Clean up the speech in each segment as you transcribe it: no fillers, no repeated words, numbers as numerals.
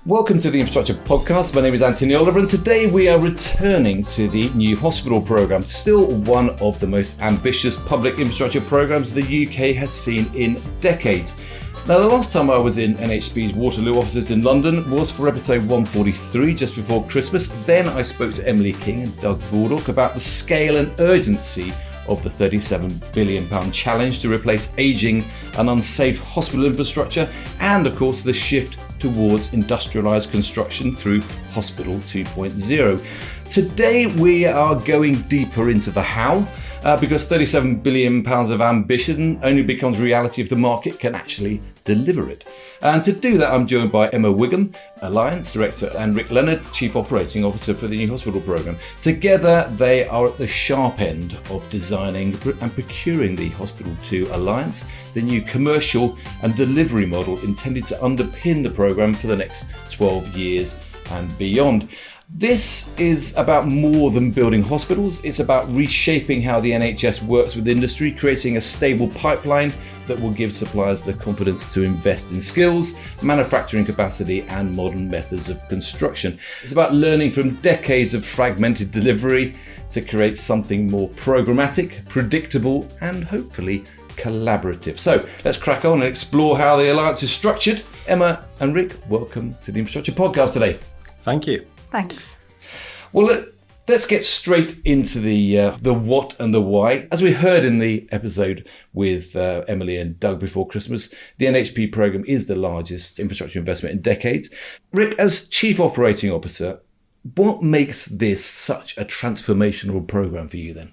Welcome to the Infrastructure Podcast. My name is Anthony Oliver, and today we are returning to the new hospital programme, still one of the most ambitious public infrastructure programmes the UK has seen in decades. Now, the last time I was in NHP's Waterloo offices in London was for episode 143, just before Christmas. Then I spoke to Emily King and Doug Baldock about the scale and urgency of the £37 billion challenge to replace ageing and unsafe hospital infrastructure, and of course the shift towards industrialised construction through Hospital 2.0. Today we are going deeper into the how, because £37 billion of ambition only becomes reality if the market can actually deliver it. And to do that, I'm joined by Emma Whigham, Alliance Director, and Rick Lennard, Chief Operating Officer for the new hospital programme. Together, they are at the sharp end of designing and procuring the Hospital 2 Alliance, the new commercial and delivery model intended to underpin the programme for the next 12 years and beyond. This is about more than building hospitals. It's about reshaping how the NHS works with industry, creating a stable pipeline that will give suppliers the confidence to invest in skills, manufacturing capacity, and modern methods of construction. It's about learning from decades of fragmented delivery to create something more programmatic, predictable, and hopefully collaborative. So let's crack on and explore how the Alliance is structured. Emma and Rick, welcome to the Infrastructure Podcast today. Thank you. Thanks. Well, let's get straight into the what and the why. As we heard in the episode with Emily and Doug before Christmas, the NHP programme is the largest infrastructure investment in decades. Rick, as Chief Operating Officer, what makes this such a transformational programme for you then?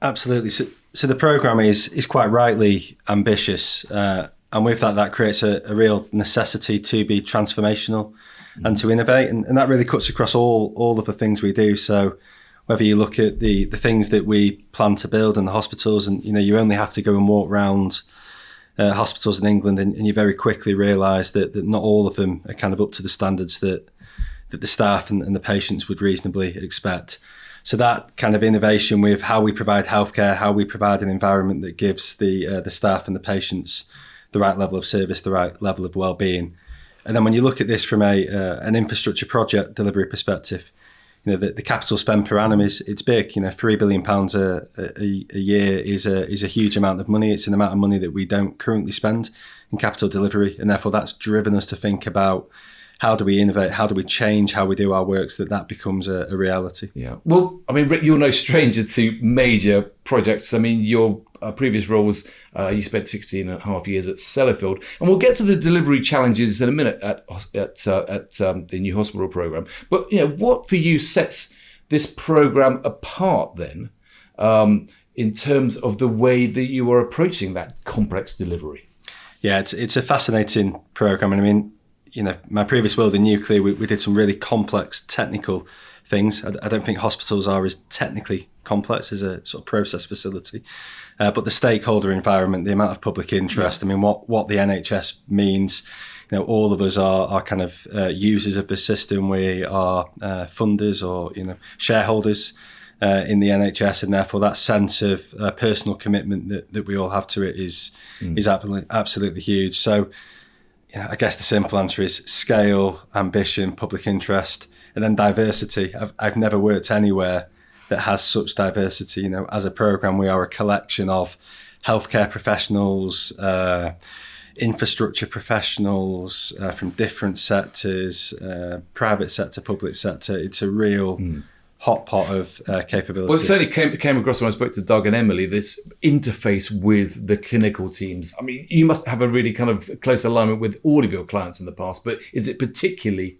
Absolutely. So the programme is quite rightly ambitious, and with that creates a real necessity to be transformational and to innovate, and that really cuts across all of the things we do. So whether you look at the things that we plan to build and the hospitals, and you only have to go and walk around hospitals in England, and you very quickly realise that not all of them are kind of up to the standards that the staff and the patients would reasonably expect. So that kind of innovation with how we provide healthcare, how we provide an environment that gives the staff and the patients the right level of service, the right level of well-being. And then when you look at this from an infrastructure project delivery perspective, the capital spend per annum it's big. £3 billion a year is a huge amount of money. It's an amount of money that we don't currently spend in capital delivery, and therefore that's driven us to think about how do we innovate, how do we change how we do our work so that becomes a reality. Yeah. Well, I mean, Rick, you're no stranger to major projects. I mean, your previous roles, you spent 16 and a half years at Sellafield, and we'll get to the delivery challenges in a minute at the new hospital programme. But what for you sets this programme apart then, in terms of the way that you are approaching that complex delivery? Yeah, it's a fascinating programme, and I mean, my previous world in nuclear, we did some really complex technical things. I don't think hospitals are as technically complex as a sort of process facility. But the stakeholder environment, the amount of public interest, I mean, what the NHS means, all of us are kind of users of the system. We are funders or, shareholders in the NHS, and therefore that sense of personal commitment that we all have to it is absolutely huge. So I guess the simple answer is scale, ambition, public interest, and then diversity. I've never worked anywhere that has such diversity. As a programme, we are a collection of healthcare professionals, infrastructure professionals from different sectors, private sector, public sector. It's a real hot pot of capability. Well, it certainly came across when I spoke to Doug and Emily, this interface with the clinical teams. I mean, you must have a really kind of close alignment with all of your clients in the past, but is it particularly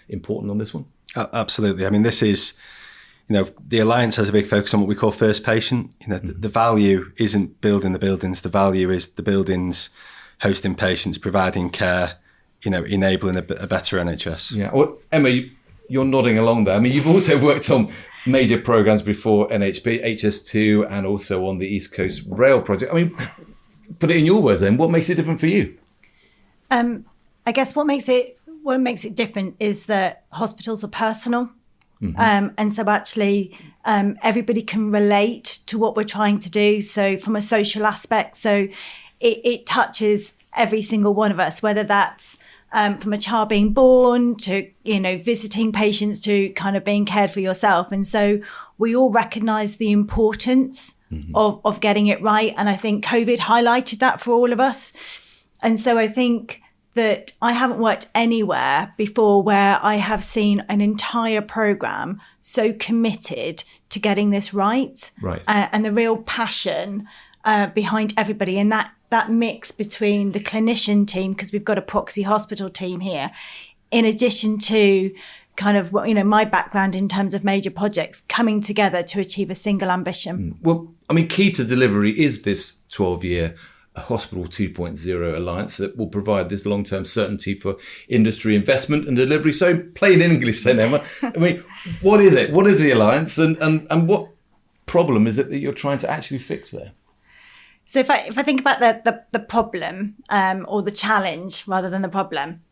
important on this one? Absolutely. I mean, this is, the Alliance has a big focus on what we call first patient. The value isn't building the buildings. The value is the buildings hosting patients, providing care, enabling a better NHS. Yeah. Well, Emma, you're nodding along there. I mean, you've also worked on major programmes before NHP, HS2, and also on the East Coast Rail project. I mean, put it in your words then, what makes it different for you? I guess what makes it different is that hospitals are personal. Mm-hmm. And so actually everybody can relate to what we're trying to do. So from a social aspect, so it touches every single one of us, whether that's from a child being born to, visiting patients to kind of being cared for yourself. And so we all recognise the importance of getting it right. And I think COVID highlighted that for all of us. And so I think that I haven't worked anywhere before where I have seen an entire programme so committed to getting this right. And the real passion behind everybody, and that mix between the clinician team, because we've got a proxy hospital team here, in addition to kind of my background in terms of major projects coming together to achieve a single ambition. Well, I mean, key to delivery is this 12-year Hospital 2.0 Alliance that will provide this long-term certainty for industry investment and delivery. So plain English then, Emma, I mean, what is it? What is the Alliance and what problem is it that you're trying to actually fix there? So if I think about the problem or the challenge rather than the problem,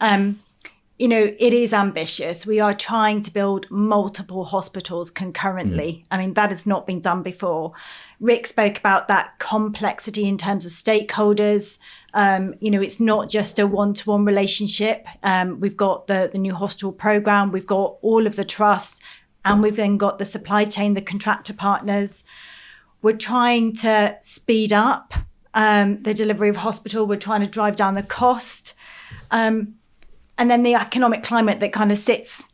it is ambitious. We are trying to build multiple hospitals concurrently. I mean, that has not been done before. Rick spoke about that complexity in terms of stakeholders. It's not just a one-to-one relationship. We've got the new hospital programme, we've got all of the trusts, and we've then got the supply chain, the contractor partners. We're trying to speed up the delivery of hospital. We're trying to drive down the cost. And then the economic climate that kind of sits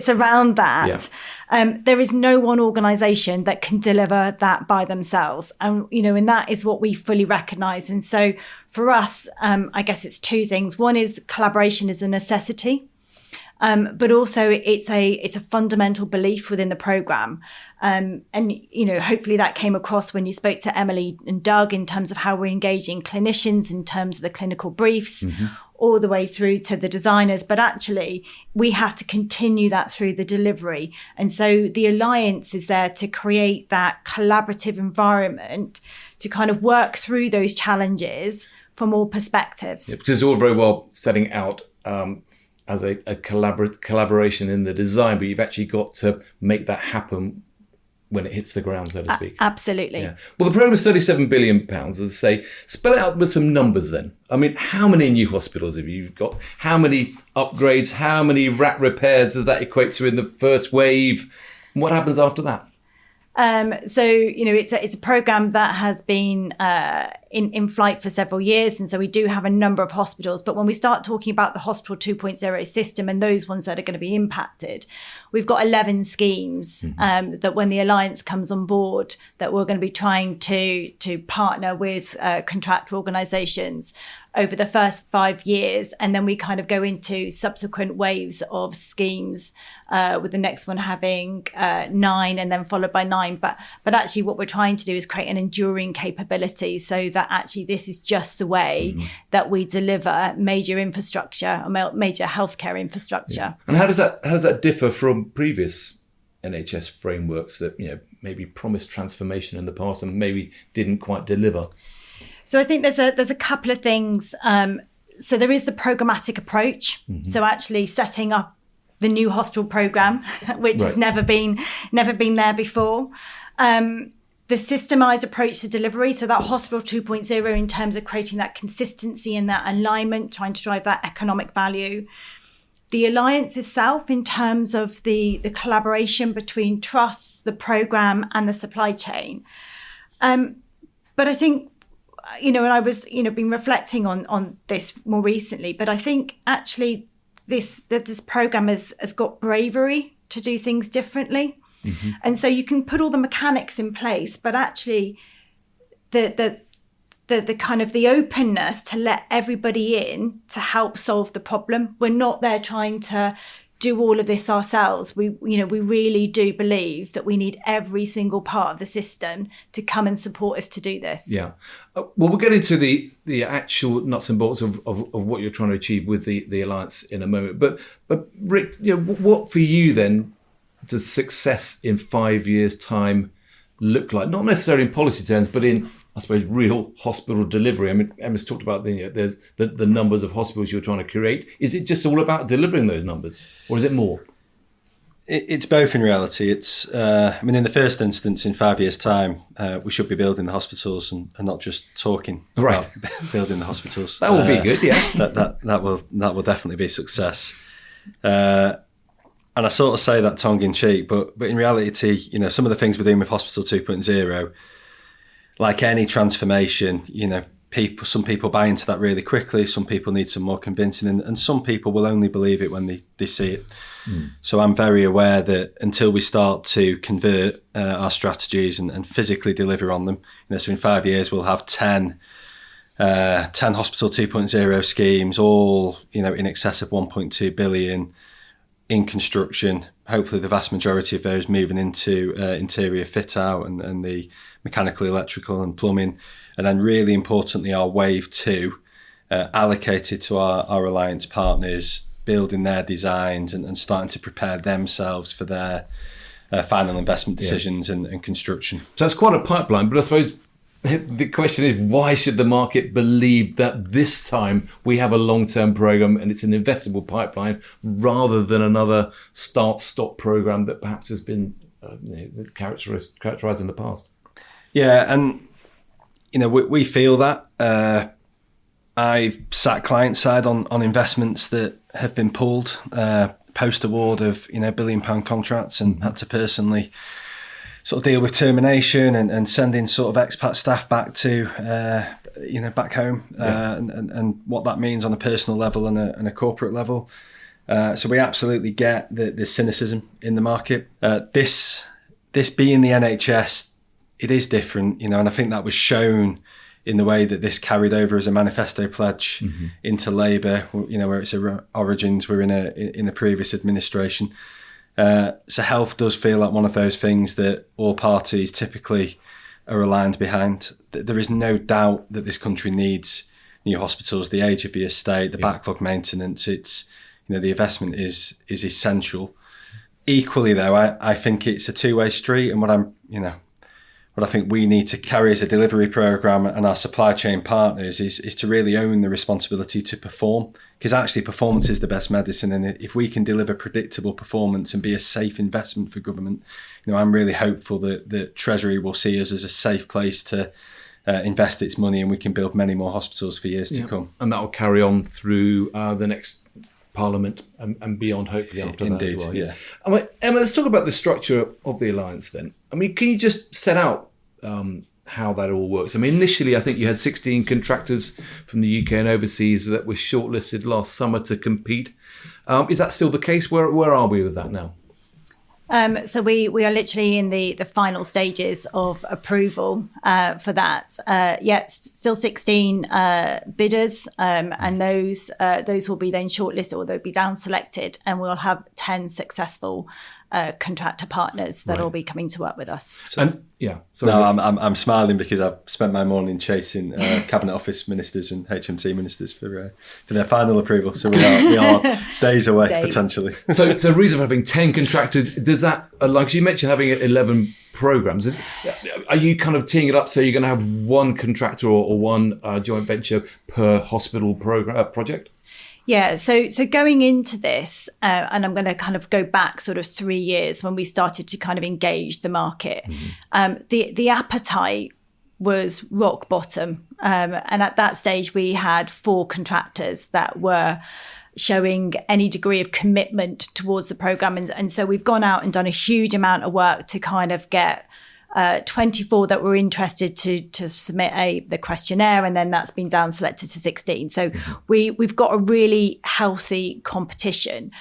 around that. Yeah. There is no one organisation that can deliver that by themselves. And, and that is what we fully recognise. And so for us, I guess it's two things. One is collaboration is a necessity. But also it's a fundamental belief within the programme. And, hopefully that came across when you spoke to Emily and Doug in terms of how we're engaging clinicians in terms of the clinical briefs, all the way through to the designers. But actually, we have to continue that through the delivery. And so the Alliance is there to create that collaborative environment to kind of work through those challenges from all perspectives. Yeah, because it's all very well setting out as a collaboration in the design, but you've actually got to make that happen when it hits the ground, so to speak. Absolutely. Yeah. Well, the programme is £37 billion, as I say. Spell it out with some numbers then. I mean, how many new hospitals have you got? How many upgrades? How many rack repairs does that equate to in the first wave? And what happens after that? So, it's a programme that has been in flight for several years. And so we do have a number of hospitals. But when we start talking about the Hospital 2.0 system and those ones that are going to be impacted, we've got 11 schemes that when the Alliance comes on board, that we're going to be trying to partner with contractor organisations over the first 5 years. And then we kind of go into subsequent waves of schemes, with the next one having 9 and then followed by 9. But actually what we're trying to do is create an enduring capability so that actually this is just the way that we deliver major infrastructure, major healthcare infrastructure. Yeah. And how does that differ from previous NHS frameworks that maybe promised transformation in the past and maybe didn't quite deliver? So I think there's a couple of things. So there is the programmatic approach. So actually setting up the new hospital programme, which has never been there before. The systemised approach to delivery, so that Hospital 2.0 in terms of creating that consistency and that alignment, trying to drive that economic value. The Alliance itself in terms of the collaboration between trusts, the programme and the supply chain. But I think, and I was, been reflecting on this more recently, but I think actually this programme has got bravery to do things differently. And so you can put all the mechanics in place, but actually the kind of the openness to let everybody in to help solve the problem. We're not there trying to do all of this ourselves. We really do believe that we need every single part of the system to come and support us to do this. Yeah. Well, we'll get into the actual nuts and bolts of what you're trying to achieve with the Alliance in a moment. But Rick, what for you then does success in 5 years' time look like? Not necessarily in policy terms, but in, I suppose, real hospital delivery. I mean, Emma's talked about there's the numbers of hospitals you're trying to create. Is it just all about delivering those numbers, or is it more? It's both in reality. It's, in the first instance, in 5 years' time, we should be building the hospitals and not just talking about building the hospitals. That will be good, yeah. That will definitely be a success. And I sort of say that tongue in cheek, but in reality, some of the things we're doing with Hospital 2.0, like any transformation, some people buy into that really quickly. Some people need some more convincing, and some people will only believe it when they see it. So I'm very aware that until we start to convert our strategies and physically deliver on them, so in 5 years we'll have 10 Hospital 2.0 schemes, all in excess of 1.2 billion in construction. Hopefully the vast majority of those moving into interior fit out and the mechanical, electrical and plumbing. And then really importantly, our wave 2 allocated to our alliance partners, building their designs and starting to prepare themselves for their final investment decisions and construction. So that's quite a pipeline, but I suppose the question is, why should the market believe that this time we have a long-term program and it's an investable pipeline rather than another start-stop program that perhaps has been characterized in the past? Yeah, and we feel that. I've sat client side on investments that have been pulled post award of £1 billion contracts, and had to personally sort of deal with termination and sending sort of expat staff back to back home, and what that means on a personal level and a corporate level. So we absolutely get the cynicism in the market. This being the NHS, it is different, and I think that was shown in the way that this carried over as a manifesto pledge into Labour, where its origins were in a previous administration. So health does feel like one of those things that all parties typically are aligned behind. There is no doubt that this country needs new hospitals, the age of the estate, the backlog maintenance. It's, the investment is essential. Equally though, I think it's a two-way street, and what I think we need to carry as a delivery programme and our supply chain partners is to really own the responsibility to perform, because actually performance is the best medicine. And if we can deliver predictable performance and be a safe investment for government, I'm really hopeful that Treasury will see us as a safe place to invest its money, and we can build many more hospitals for years to come. And that will carry on through the next Parliament and beyond, hopefully after Indeed, that as well. Yeah. Emma, let's talk about the structure of the Alliance then. Can you just set out how that all works? Initially, I think you had 16 contractors from the UK and overseas that were shortlisted last summer to compete. Is that still the case? Where are we with that now? So we are literally in the final stages of approval for that. Still 16 bidders, and those will be then shortlisted, or they'll be down selected, and we'll have 10 successful contractor partners that will be coming to work with us. I'm smiling because I've spent my morning chasing Cabinet Office ministers and HMT ministers for their final approval. So we are days away potentially. So the reason for having 10 contractors, does that, like you mentioned, having 11 programs, are you kind of teeing it up so you're going to have one contractor or one joint venture per hospital project? Yeah, so going into this, and I'm going to kind of go back sort of 3 years when we started to kind of engage the market. The appetite was rock bottom, and at that stage we had 4 contractors that were showing any degree of commitment towards the programme, and so we've gone out and done a huge amount of work to kind of get 24 that were interested to submit the questionnaire, and then that's been down selected to 16. So we've got a really healthy competition.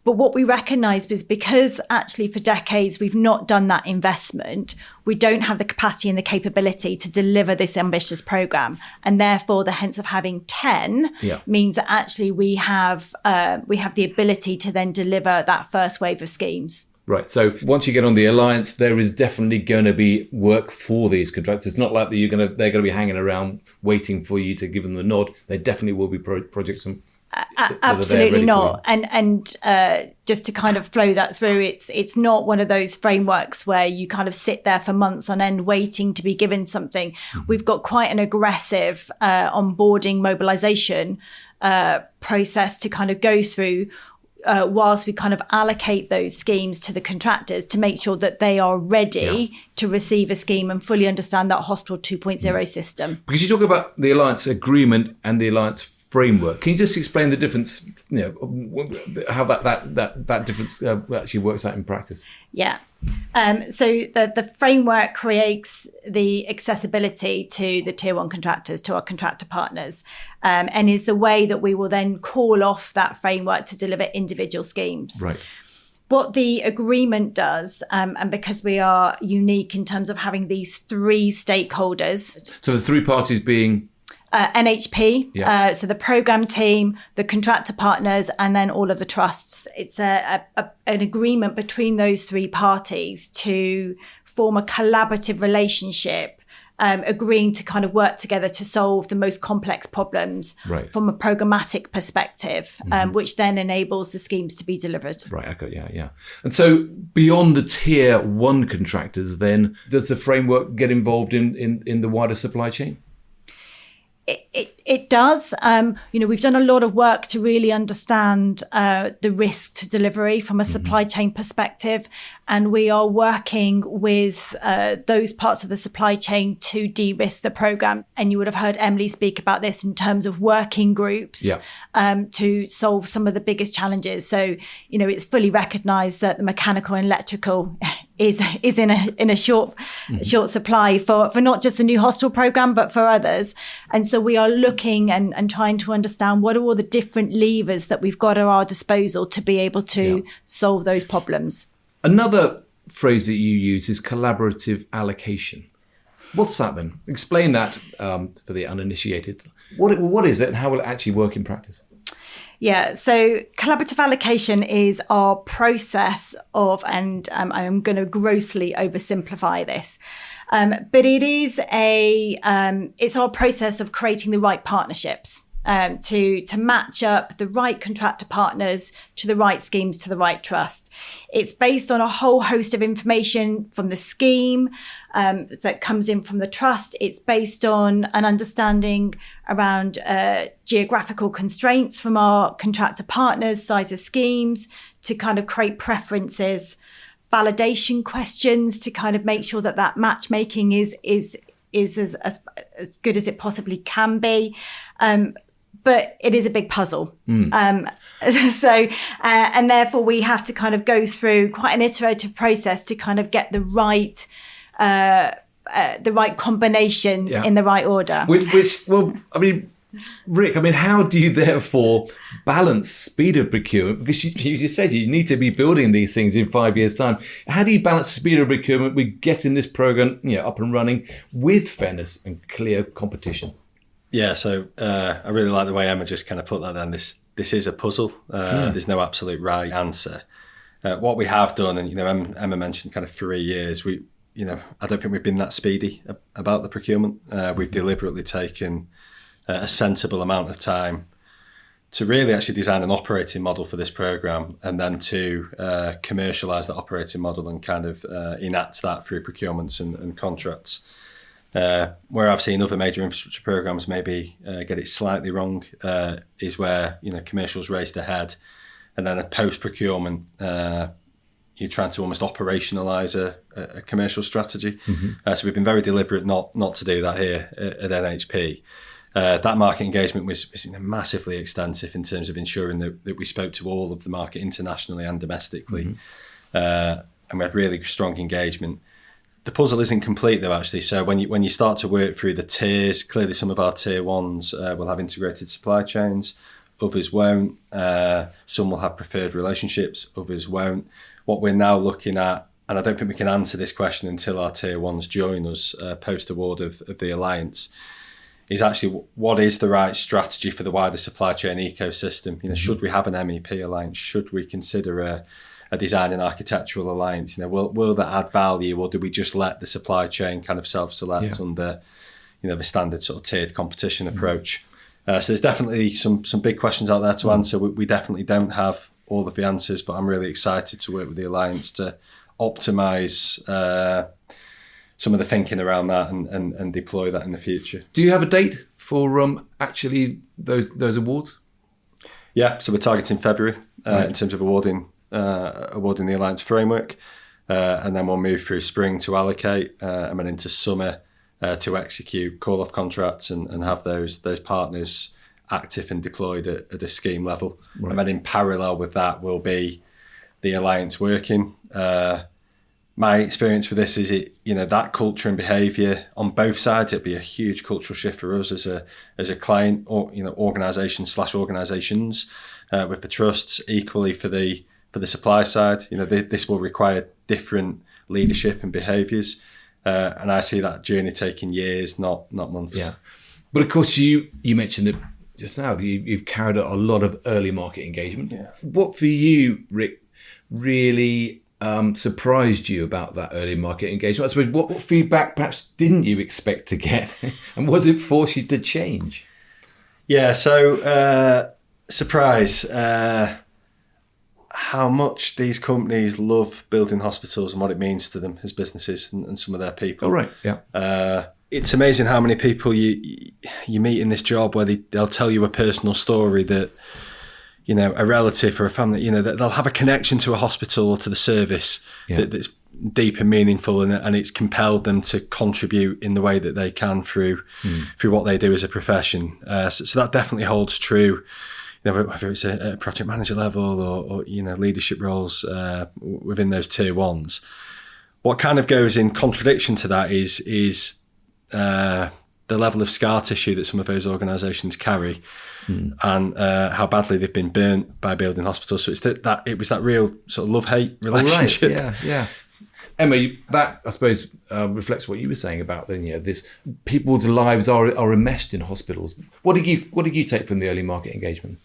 But what we recognised was, because actually for decades we've not done that investment, we don't have the capacity and the capability to deliver this ambitious programme, and therefore the hence of having 10 means that actually we have the ability to then deliver that first wave of schemes. Right. So once you get on the Alliance, there is definitely going to be work for these contractors. It's not like they're going to be hanging around waiting for you to give them the nod. There definitely will be projects. Absolutely not. And just to kind of flow that through, it's not one of those frameworks where you kind of sit there for months on end waiting to be given something. We've got quite an aggressive onboarding mobilisation process to kind of go through. whilst we kind of allocate those schemes to the contractors to make sure that they are ready to receive a scheme and fully understand that Hospital 2.0 system. Because you talk about the Alliance agreement and the Alliance framework. Can you just explain the difference, how that difference actually works out in practice? Yeah. So the framework creates the accessibility to the tier one contractors, to our contractor partners, and is the way that we will then call off that framework to deliver individual schemes. Right. What the agreement does, and because we are unique in terms of having these three stakeholders. So the three parties being? NHP, so the programme team, the contractor partners, and then all of the trusts. It's an agreement between those three parties to form a collaborative relationship, agreeing to kind of work together to solve the most complex problems from a programmatic perspective, which then enables the schemes to be delivered. Right, okay, yeah. And so beyond the tier one contractors, then, does the framework get involved in the wider supply chain? It does. We've done a lot of work to really understand the risk to delivery from a supply chain perspective. And we are working with those parts of the supply chain to de-risk the programme. And you would have heard Emily speak about this in terms of working groups to solve some of the biggest challenges. So, it's fully recognised that the mechanical and electrical is in a short supply for not just the new hospital programme, but for others. And so we are looking and trying to understand what are all the different levers that we've got at our disposal to be able to solve those problems. Another phrase that you use is collaborative allocation. What's that then? Explain that for the uninitiated. What is it and how will it actually work in practice? Yeah, so collaborative allocation is our process of, and I'm going to grossly oversimplify this, but it is it's our process of creating the right partnerships to match up the right contractor partners to the right schemes to the right trust. It's based on a whole host of information from the scheme that comes in from the trust. It's based on an understanding around geographical constraints from our contractor partners, size of schemes, to kind of create preferences, validation questions to kind of make sure that matchmaking is as good as it possibly can be. But it is a big puzzle. And therefore we have to kind of go through quite an iterative process to kind of get the right combinations in the right order. Rick, how do you therefore balance speed of procurement? Because you said you need to be building these things in 5 years' time. How do you balance speed of procurement with getting this program up and running with fairness and clear competition? Yeah, so I really like the way Emma just kind of put that down. This is a puzzle. There's no absolute right answer. What we have done, and Emma mentioned kind of 3 years. I don't think we've been that speedy about the procurement. We've deliberately taken a sensible amount of time to really actually design an operating model for this program, and then to commercialise that operating model and kind of enact that through procurements and contracts. Where I've seen other major infrastructure programs maybe get it slightly wrong is where commercials raced ahead, and then a post-procurement you're trying to almost operationalise a commercial strategy. So we've been very deliberate not to do that here at NHP. That market engagement was massively extensive in terms of ensuring that we spoke to all of the market internationally and domestically, and we had really strong engagement. The puzzle isn't complete though, actually. So when you start to work through the tiers, clearly some of our tier ones will have integrated supply chains, others won't. Some will have preferred relationships, others won't. What we're now looking at, and I don't think we can answer this question until our tier ones join us post-award of the Alliance, is actually what is the right strategy for the wider supply chain ecosystem? Should we have an MEP alliance? Should we consider a design and architectural alliance? Will that add value, or do we just let the supply chain kind of self-select under the standard sort of tiered competition approach? So there's definitely some big questions out there to answer. We definitely don't have all of the answers, but I'm really excited to work with the alliance to optimise some of the thinking around that and deploy that in the future. Do you have a date for actually those awards? Yeah, so we're targeting February. in terms of awarding the Alliance framework. And then we'll move through spring to allocate and then into summer to execute call-off contracts and have those partners active and deployed at a scheme level. Right. And then in parallel with that will be the Alliance working. My experience with this is that culture and behaviour on both sides. It'd be a huge cultural shift for us as a client or organisations with the trusts, equally for the supply side. This will require different leadership and behaviours, and I see that journey taking years, not months. Yeah, but of course you mentioned it just now. You've carried out a lot of early market engagement. Yeah. What for you, Rick, really surprised you about that early market engagement? I suppose what feedback perhaps didn't you expect to get, and was it forced you to change? Yeah, so surprise. How much these companies love building hospitals and what it means to them as businesses and some of their people. Oh, right, yeah. It's amazing how many people you meet in this job where they'll tell you a personal story that, a relative or a family, that they'll have a connection to a hospital or to the service that's deep and meaningful, and it's compelled them to contribute in the way that they can through what they do as a profession. So that definitely holds true. Whether it's a project manager level or leadership roles within those tier ones. What kind of goes in contradiction to that is the level of scar tissue that some of those organisations carry, and how badly they've been burnt by building hospitals. So it was that real sort of love-hate relationship. Right. Yeah. Emma, that I suppose reflects what you were saying about this people's lives are enmeshed in hospitals. What did you take from the early market engagement?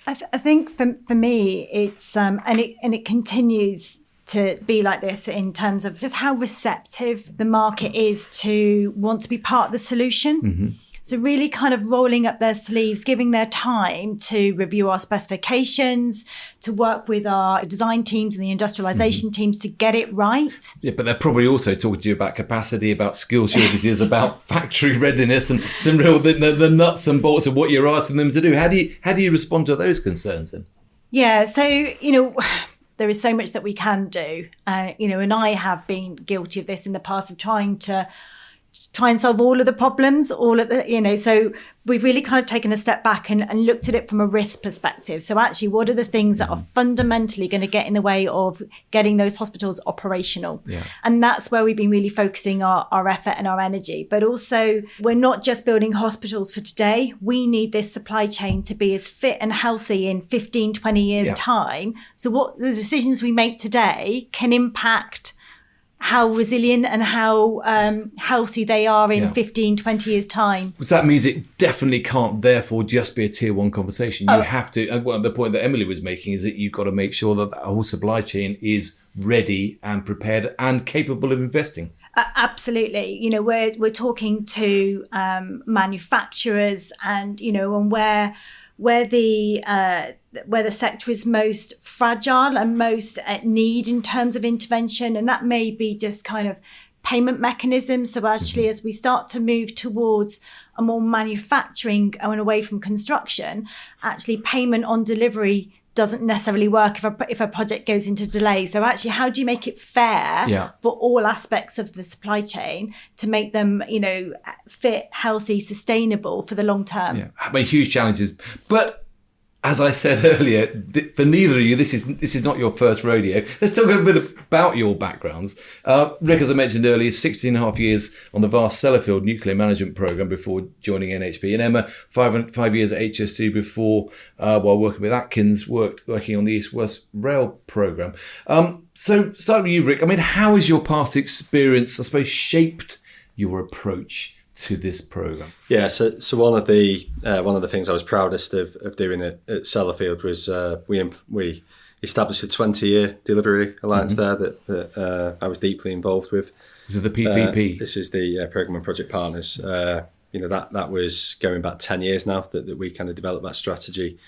I think for me, it's and it continues to be like this in terms of just how receptive the market is to want to be part of the solution. Mm-hmm. So really kind of rolling up their sleeves, giving their time to review our specifications, to work with our design teams and the industrialisation teams to get it right. Yeah, but they're probably also talking to you about capacity, about skill shortages, about factory readiness, and some real the nuts and bolts of what you're asking them to do. How do you respond to those concerns then? Yeah, so there is so much that we can do, and I have been guilty of this in the past, of trying and solve all of the problems, so we've really kind of taken a step back and looked at it from a risk perspective. So actually, what are the things that are fundamentally going to get in the way of getting those hospitals operational? Yeah. And that's where we've been really focusing our effort and our energy. But also, we're not just building hospitals for today. We need this supply chain to be as fit and healthy in 15, 20 years' time. So what the decisions we make today can impact how resilient and how healthy they are in 15, 20 years' time. So that means it definitely can't therefore just be a tier one conversation. You have to, and the point that Emily was making is that you've got to make sure that whole supply chain is ready and prepared and capable of investing. Absolutely. We're talking to manufacturers and, and where the sector is most fragile and most at need in terms of intervention. And that may be just kind of payment mechanisms. So actually, as we start to move towards a more manufacturing and away from construction, actually payment on delivery doesn't necessarily work if a project goes into delay. So actually, how do you make it fair for all aspects of the supply chain to make them, fit, healthy, sustainable for the long term? Yeah, I mean, huge challenges. But as I said earlier, for neither of you, this is not your first rodeo. Let's talk a bit about your backgrounds. Rick, as I mentioned earlier, 16 and a half years on the vast Sellafield nuclear management programme before joining NHP. And Emma, 5 years at HS2 before, while working with Atkins, working on the East-West Rail programme. So starting with you, Rick, I mean, how has your past experience, I suppose, shaped your approach to this programme? Yeah, so one of the things I was proudest of doing at Sellafield was we established a 20-year delivery alliance there that I was deeply involved with. This is the PPP. This is the Programme and Project Partners. That was going back 10 years now that we kind of developed that strategy.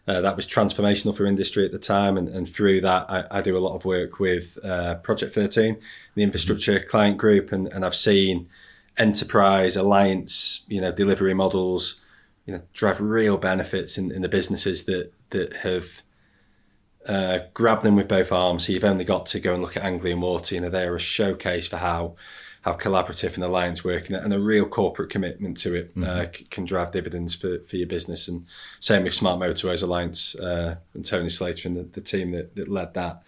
That was transformational for industry at the time, and through that I do a lot of work with Project 13, the infrastructure client group, and I've seen enterprise alliance, delivery models, drive real benefits in the businesses that have grab them with both arms. So you've only got to go and look at Anglian Water. They are a showcase for how collaborative an alliance work, and a real corporate commitment to it can drive dividends for your business. And same with Smart Motorways Alliance and Tony Slater and the team that led that.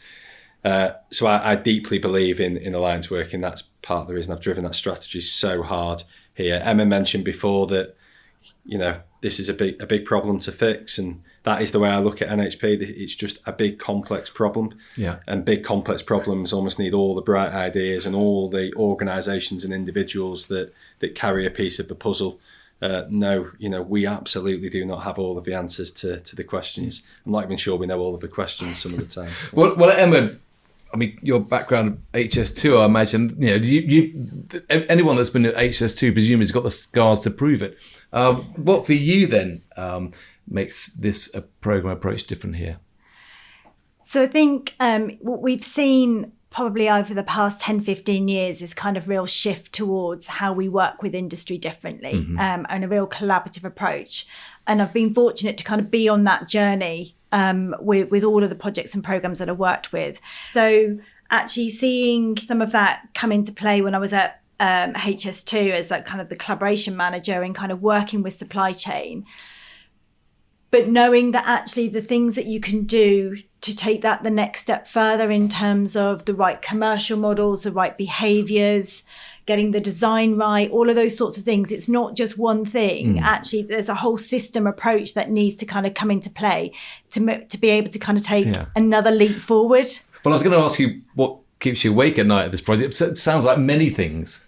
So I deeply believe in alliance working. That's part of the reason I've driven that strategy so hard here. Emma mentioned before that, this is a big problem to fix, and that is the way I look at NHP. It's just a big complex problem. Yeah. And big complex problems almost need all the bright ideas and all the organisations and individuals that carry a piece of the puzzle. We absolutely do not have all of the answers to the questions. I'm not even sure we know all of the questions some of the time. Well, Emma, I mean, your background at HS2, I imagine, anyone that's been at HS2 presumably has got the scars to prove it. What for you then makes this programme approach different here? So I think what we've seen probably over the past 10, 15 years is kind of real shift towards how we work with industry differently, and a real collaborative approach. And I've been fortunate to kind of be on that journey with all of the projects and programmes that I worked with. So actually seeing some of that come into play when I was at HS2 as like kind of the collaboration manager and kind of working with supply chain, but knowing that actually the things that you can do to take that the next step further in terms of the right commercial models, the right behaviours, getting the design right, all of those sorts of things. It's not just one thing. Actually, there's a whole system approach that needs to kind of come into play to be able to kind of take another leap forward. Well, I was going to ask you what keeps you awake at night at this project. It sounds like many things.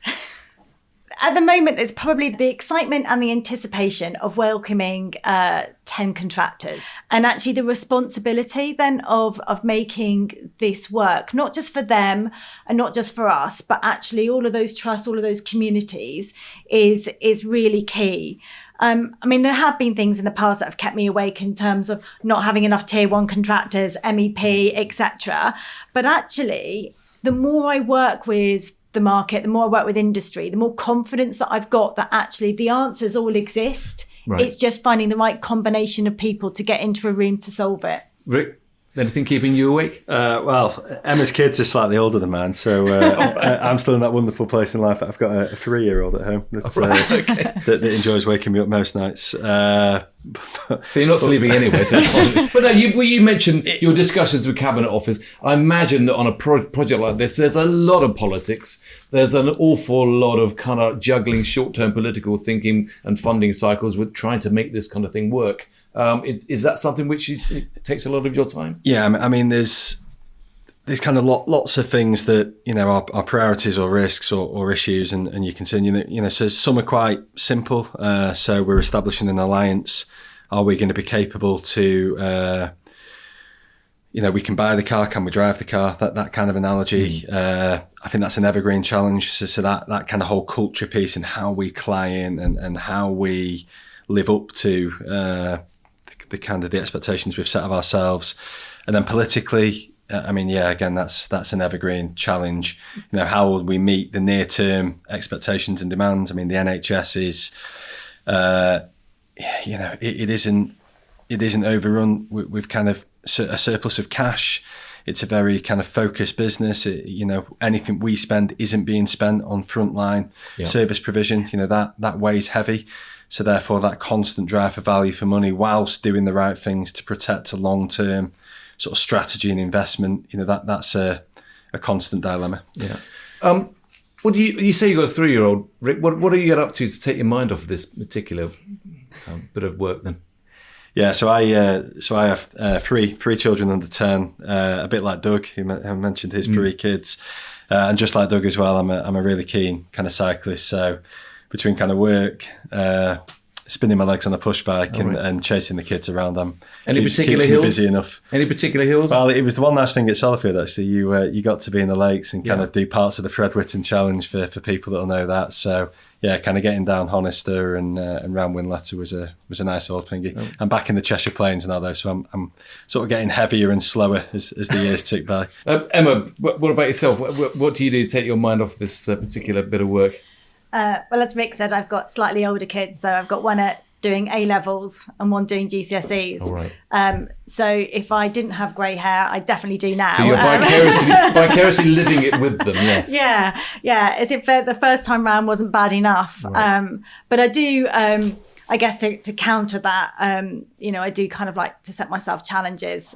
At the moment, there's probably the excitement and the anticipation of welcoming 10 contractors, and actually the responsibility then of making this work, not just for them and not just for us, but actually all of those trusts, all of those communities is really key. I mean, there have been things in the past that have kept me awake in terms of not having enough tier one contractors, MEP, etc. But actually, the more I work with the market, the more I work with industry, the more confidence that I've got that actually the answers all exist. Right. It's just finding the right combination of people to get into a room to solve it. Rick, anything keeping you awake? Well, Emma's kids are slightly older than mine, so I'm still in that wonderful place in life. I've got a 3-year-old at home that enjoys waking me up most nights. So you're not sleeping anyway, so it's fine. But no, you mentioned your discussions with Cabinet Office. I imagine that on a project like this, there's a lot of politics. There's an awful lot of kind of juggling short-term political thinking and funding cycles with trying to make this kind of thing work. Is that something which takes a lot of your time? Yeah, I mean, there's kind of lots of things that, are priorities or risks or issues, and you continue, so some are quite simple. So we're establishing an alliance. Are we going to be capable to, we can buy the car, can we drive the car? That kind of analogy. I think that's an evergreen challenge. So that kind of whole culture piece and how we client and how we live up to the kind of the expectations we've set of ourselves. And then politically, again, that's an evergreen challenge. How will we meet the near-term expectations and demands? I mean, the NHS is, it isn't overrun with kind of a surplus of cash. It's a very kind of focused business. Anything we spend isn't being spent on frontline service provision. That weighs heavy. So therefore, that constant drive for value for money, whilst doing the right things to protect a long-term sort of strategy and investment, that's a constant dilemma. Yeah. What do you say you got a 3-year-old, Rick? What do you get up to take your mind off this particular bit of work then? Yeah, so I have three children under 10, a bit like Doug, who mentioned his 3 kids, and just like Doug as well, I'm a really keen kind of cyclist. So between kind of work, spinning my legs on a push bike and chasing the kids around, keeps me busy enough. Any particular hills? Well, it was the one nice thing at Sellafield actually. You got to be in the lakes and kind of do parts of the Fred Whitton Challenge for people that'll know that. So yeah, kind of getting down Honister and round Winletter was a nice old thingy. Oh. I'm back in the Cheshire Plains now though, so I'm sort of getting heavier and slower as the years tick by. Emma, what about yourself? What do you do to take your mind off this particular bit of work? Well, as Rick said, I've got slightly older kids. So I've got one at doing A levels and one doing GCSEs. All right. So if I didn't have grey hair, I definitely do now. So you're vicariously living it with them, yes. Yeah. As if the first time round wasn't bad enough. Right. But I do, I guess to counter that, I do kind of like to set myself challenges.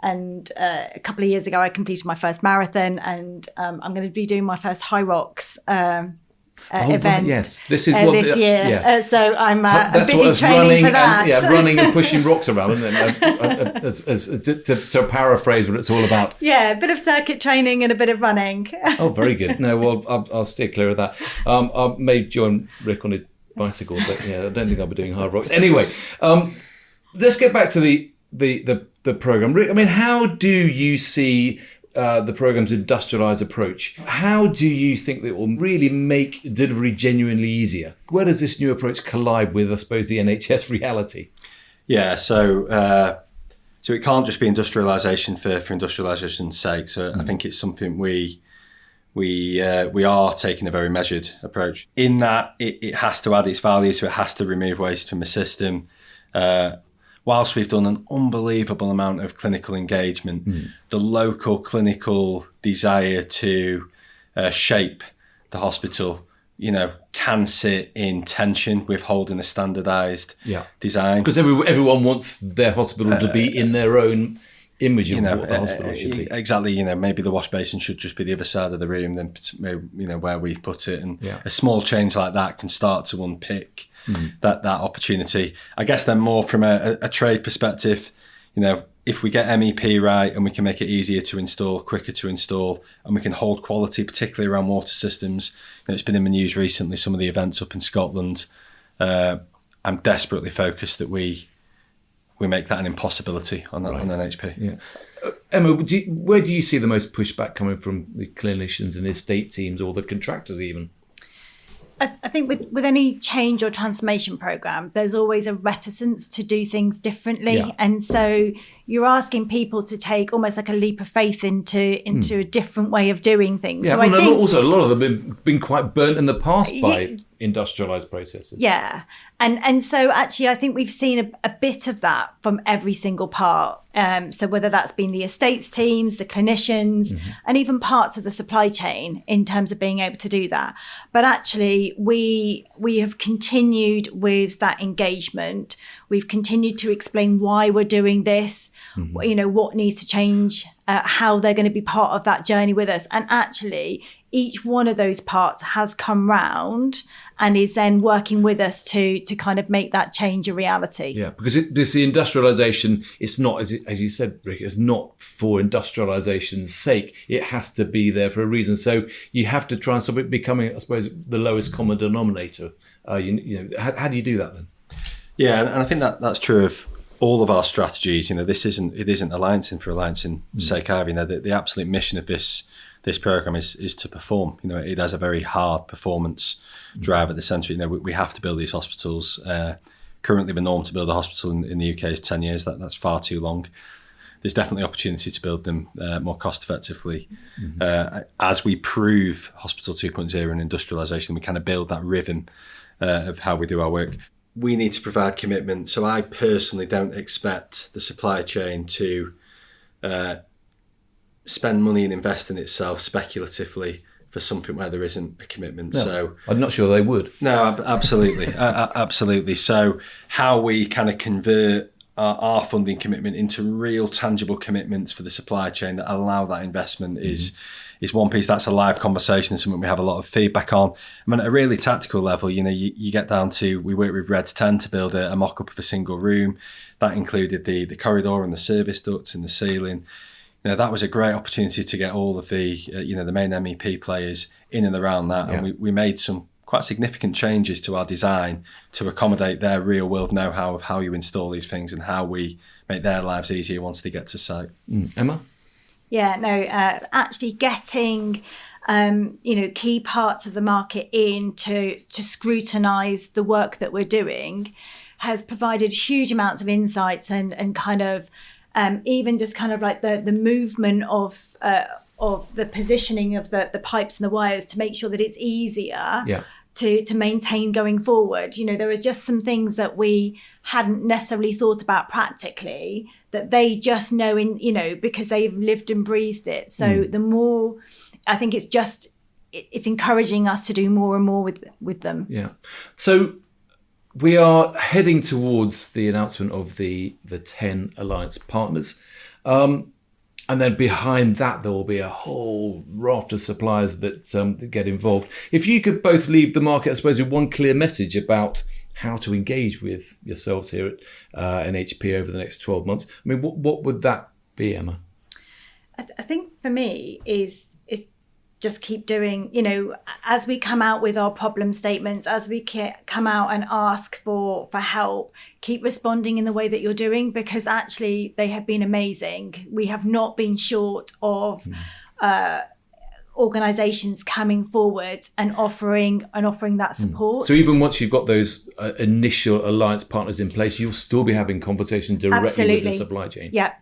And a couple of years ago, I completed my first marathon, and I'm going to be doing my first High Rocks event. Right, yes, this is this year. Yes. So I'm That's busy training for that. Running and pushing rocks around, isn't it? To paraphrase what it's all about. Yeah, a bit of circuit training and a bit of running. Oh, very good. No, well, I'll steer clear of that. I may join Rick on his bicycle, but I don't think I'll be doing hard rocks. Anyway, let's get back to the program. Rick, I mean, how do you see the program's industrialised approach? How do you think that it will really make delivery genuinely easier? Where does this new approach collide with, I suppose, the NHS reality? Yeah, so it can't just be industrialisation for industrialisation's sake. So I think it's something we are taking a very measured approach. In that, it has to add its value, so it has to remove waste from the system. Whilst we've done an unbelievable amount of clinical engagement, the local clinical desire to shape the hospital, can sit in tension with holding a standardised design. Because everyone wants their hospital to be in their own image of what the hospital should be. Exactly, maybe the wash basin should just be the other side of the room than where we put it. And a small change like that can start to unpick that opportunity. I guess then more from a trade perspective, if we get MEP right and we can make it easier to install, quicker to install, and we can hold quality, particularly around water systems. It's been in the news recently, some of the events up in Scotland. I'm desperately focused that we make that an impossibilty on NHP. Yeah. Emma, where do you see the most pushback coming from the clinicians and estate teams or the contractors even? I think with any change or transformation program, there's always a reticence to do things differently. Yeah. And so you're asking people to take almost like a leap of faith into a different way of doing things. Yeah, so I think also a lot of them have been quite burnt in the past by industrialised processes. Yeah. And so actually I think we've seen a bit of that from every single part. So whether that's been the estates teams, the clinicians, and even parts of the supply chain in terms of being able to do that. But actually we have continued with that engagement. We've continued to explain why we're doing this, what needs to change, how they're going to be part of that journey with us. And actually each one of those parts has come round and is then working with us to kind of make that change a reality. Yeah, because the industrialisation, it's not, as you said, Rick, it's not for industrialisation's sake. It has to be there for a reason. So you have to try and stop it becoming, I suppose, the lowest common denominator. How do you do that then? Yeah, and I think that's true of all of our strategies. It isn't alliancing for alliancing sake either. The absolute mission of this program is to perform. It has a very hard performance drive at the centre. We have to build these hospitals. Currently, the norm to build a hospital in the UK is 10 years. That's far too long. There's definitely opportunity to build them more cost effectively. As we prove Hospital 2.0 and industrialisation, we kind of build that rhythm of how we do our work. We need to provide commitment. So I personally don't expect the supply chain to spend money and invest in itself speculatively for something where there isn't a commitment. No, so I'm not sure they would. No, absolutely. Absolutely. So how we kind of convert our funding commitment into real tangible commitments for the supply chain that allow that investment is one piece. That's a live conversation and something we have a lot of feedback on. I mean, at a really tactical level, you get down to, we work with Reds 10 to build a mock-up of a single room. That included the corridor and the service ducts and the ceiling. That was a great opportunity to get all of the main MEP players in and around that. Yeah. And we made some quite significant changes to our design to accommodate their real world know-how of how you install these things and how we make their lives easier once they get to site. Emma? Yeah, no, actually getting key parts of the market in to scrutinise the work that we're doing has provided huge amounts of insights and kind of even just kind of like the movement of the positioning of the pipes and the wires to make sure that it's easier to maintain going forward. There are just some things that we hadn't necessarily thought about practically that they just know because they've lived and breathed it. So the more, I think it's encouraging us to do more and more with them. Yeah. So we are heading towards the announcement of the 10 Alliance partners. And then behind that, there will be a whole raft of suppliers that get involved. If you could both leave the market, I suppose, with one clear message about how to engage with yourselves here at NHP over the next 12 months, I mean, what would that be, Emma? I think for me is just keep doing, as we come out with our problem statements, as we come out and ask for help, keep responding in the way that you're doing, because actually they have been amazing. We have not been short of organisations coming forward and offering that support. So even once you've got those initial alliance partners in place, you'll still be having conversations directly with the supply chain. Yeah.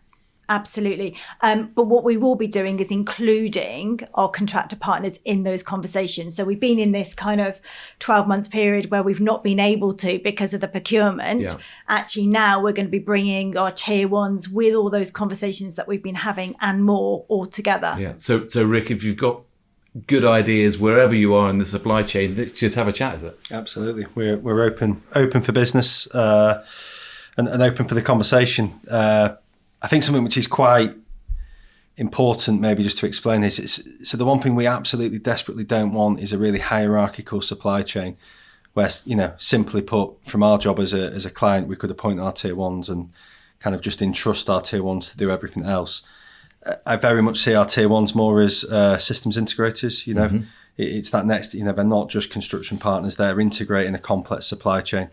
Absolutely. But what we will be doing is including our contractor partners in those conversations. So we've been in this kind of 12-month period where we've not been able to because of the procurement. Yeah. Actually, now we're going to be bringing our tier ones with all those conversations that we've been having and more all together. Yeah. So Rick, if you've got good ideas wherever you are in the supply chain, let's just have a chat, is it? Absolutely. We're open for business and open for the conversation. I think something which is quite important, maybe just to explain this, so the one thing we absolutely desperately don't want is a really hierarchical supply chain where, simply put, from our job as a client, we could appoint our tier ones and kind of just entrust our tier ones to do everything else. I very much see our tier ones more as systems integrators. It's that next, they're not just construction partners, they're integrating a complex supply chain.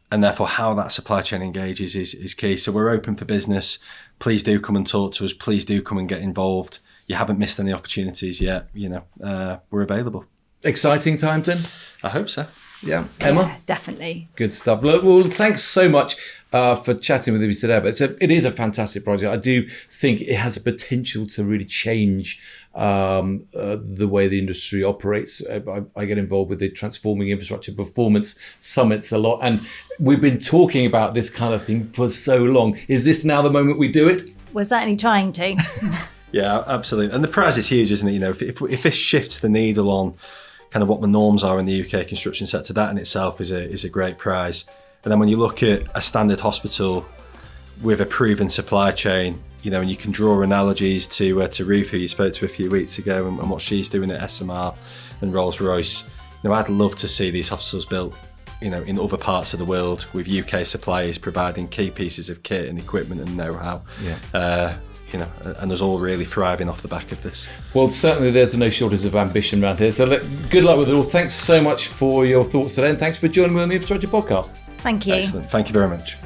And therefore, how that supply chain engages is key. So we're open for business. Please do come and talk to us. Please do come and get involved. You haven't missed any opportunities yet. We're available. Exciting times then? I hope so. Yeah. Emma? Yeah, definitely. Good stuff. Well, thanks so much for chatting with me today. But it is a fantastic project. I do think it has a potential to really change the way the industry operates. I get involved with the Transforming Infrastructure Performance Summits a lot. And we've been talking about this kind of thing for so long. Is this now the moment we do it? We're certainly trying to. Yeah, absolutely. And the prize is huge, isn't it? If this shifts the needle on kind of what the norms are in the UK construction sector, that in itself is a great prize. And then when you look at a standard hospital with a proven supply chain, and you can draw analogies to Ruth, who you spoke to a few weeks ago, and what she's doing at SMR and Rolls-Royce. I'd love to see these hospitals built, in other parts of the world with UK suppliers providing key pieces of kit and equipment and know-how. Yeah. And us all really thriving off the back of this. Well, certainly there's no shortage of ambition around here. So good luck with it all. Thanks so much for your thoughts today, and thanks for joining me on the Infrastructure Podcast. Thank you. Excellent. Thank you very much.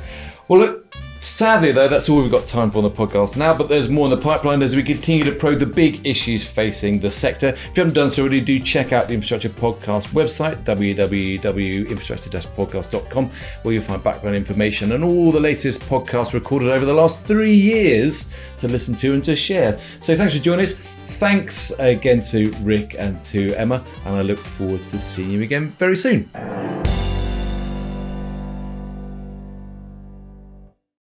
Well, look, sadly, though, that's all we've got time for on the podcast now, but there's more in the pipeline as we continue to probe the big issues facing the sector. If you haven't done so already, do check out the Infrastructure Podcast website, www.infrastructure-podcast.com, where you'll find background information and all the latest podcasts recorded over the last 3 years to listen to and to share. So thanks for joining us. Thanks again to Rick and to Emma, and I look forward to seeing you again very soon.